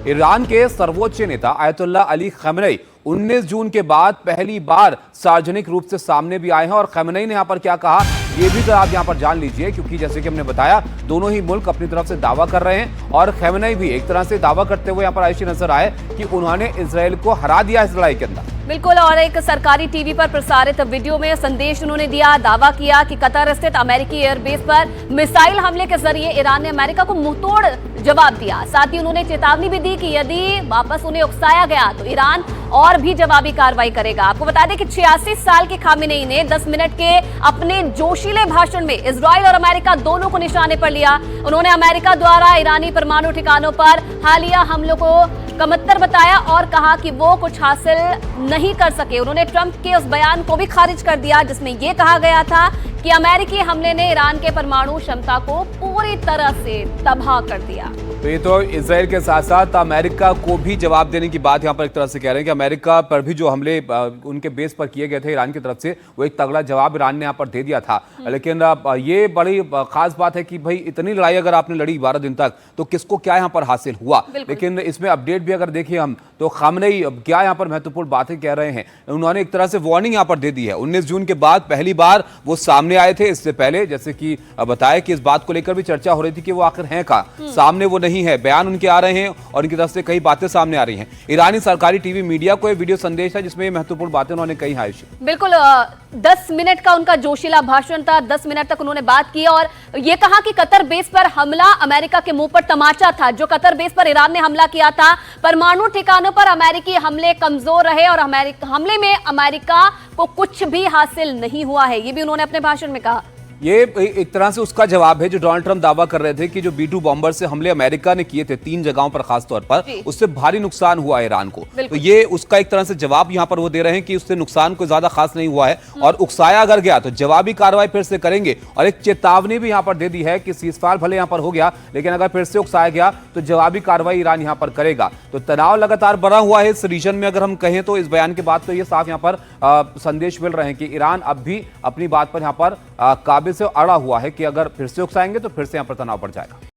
Iran के सर्वोच्च नेता आयतुल्लाह अली खamenei 19 जून के बाद पहली बार सार्वजनिक रूप से सामने भी आए हैं। और खamenei ने यहां पर क्या कहा ये भी तो आप यहां पर जान लीजिए, क्योंकि जैसे कि हमने बताया दोनों ही मुल्क अपनी तरफ से दावा कर रहे हैं और खamenei भी एक तरह से दावा करते हुए यहां पर आयशी नजर आए कि उन्होंने इजरायल को हरा दिया इस लड़ाई के अंदर। बिल्कुल, और एक सरकारी टीवी पर प्रसारित वीडियो में संदेश उन्होंने दिया, दावा किया कि कतर स्थित अमेरिकी एयरबेस पर मिसाइल हमले के जरिए ईरान ने अमेरिका को मुंहतोड़ जवाब दिया। साथ ही उन्होंने चेतावनी भी दी कि यदि वापस उन्हें उकसाया गया तो ईरान और भी जवाबी कार्रवाई करेगा। आपको बता दें कि 86 साल के खामेनेई ने 10 मिनट के अपने जोशीले भाषण में इजराइल और अमेरिका दोनों को निशाने पर लिया। उन्होंने अमेरिका द्वारा ईरानी परमाणु ठिकानों पर हालिया हमलों को कमत्तर बताया और कहा कि वो कुछ हासिल नहीं कर सके। उन्होंने ट्रंप के उस बयान को भी खारिज कर दिया जिसमें यह कहा गया था कि अमेरिकी हमले ने ईरान के परमाणु क्षमता को पूरी तरह से तबाह कर दिया। तो ये तो इजराइल के साथ साथ अमेरिका को भी जवाब देने की बात यहाँ पर एक तरह से कह रहे हैं कि अमेरिका पर भी जो हमले उनके बेस पर किए गए थे ईरान की तरफ से, वो एक तगड़ा जवाब ईरान ने यहाँ पर दे दिया था। लेकिन ये बड़ी खास बात है कि भाई इतनी लड़ाई अगर आपने लड़ी 12 दिन तक तो किसको क्या यहाँ पर हासिल हुआ। लेकिन इसमें अपडेट भी अगर देखिए हम तो खamenei क्या यहाँ पर महत्वपूर्ण बातें कह रहे हैं। उन्होंने एक तरह से वार्निंग यहाँ पर दे दी है। 19 जून के बाद पहली बार वो सामने आए थे। इससे पहले जैसे कि बताया कि इस बात को लेकर भी चर्चा हो रही थी कि वो आखिर हैं कहां, सामने वो नहीं है, बयान उनके आ रहे हैं और उनकी तरफ से कई बातें सामने आ रही हैं। ईरानी सरकारी टीवी मीडिया को वीडियो संदेश है जिसमें महत्वपूर्ण बातें उन्होंने कही हैं। बिल्कुल, 10 मिनट का उनका जोशीला भाषण था। 10 मिनट तक उन्होंने बात की और ये कहा कि कतर बेस पर हमला अमेरिका के मुंह पर तमाचा था। जो कतर बेस पर ईरान ने हमला किया था, परमाणु ठिकानों पर अमेरिकी हमले कमजोर रहे और हमले में अमेरिका को कुछ भी हासिल नहीं हुआ है, ये भी उन्होंने अपने भाषण में कहा। ये एक तरह से उसका जवाब है जो डोनाल्ड ट्रंप दावा कर रहे थे कि जो B-2 बॉम्बर से हमले अमेरिका ने किए थे 3 जगहों पर खास तौर पर, उससे भारी नुकसान हुआ ईरान को। तो ये उसका एक तरह से जवाब यहां पर वो दे रहे हैं कि उससे नुकसान कोई ज्यादा खास नहीं हुआ है और उकसाया अगर गया तो जवाबी कार्रवाई फिर से करेंगे। और एक चेतावनी भी यहां पर दे दी है कि सीजफायर भले यहां पर हो गया लेकिन अगर फिर से उकसाया गया तो जवाबी कार्रवाई ईरान यहां पर करेगा। तो तनाव लगातार बढ़ा हुआ है इस रीजन में। अगर हम कहें तो इस बयान के बाद तो ये साफ यहां पर संदेश मिल रहे हैं कि ईरान अब भी अपनी बात पर यहां पर काबिज से अड़ा हुआ है कि अगर फिर से उकसाएंगे तो फिर से यहां पर तनाव बढ़ जाएगा।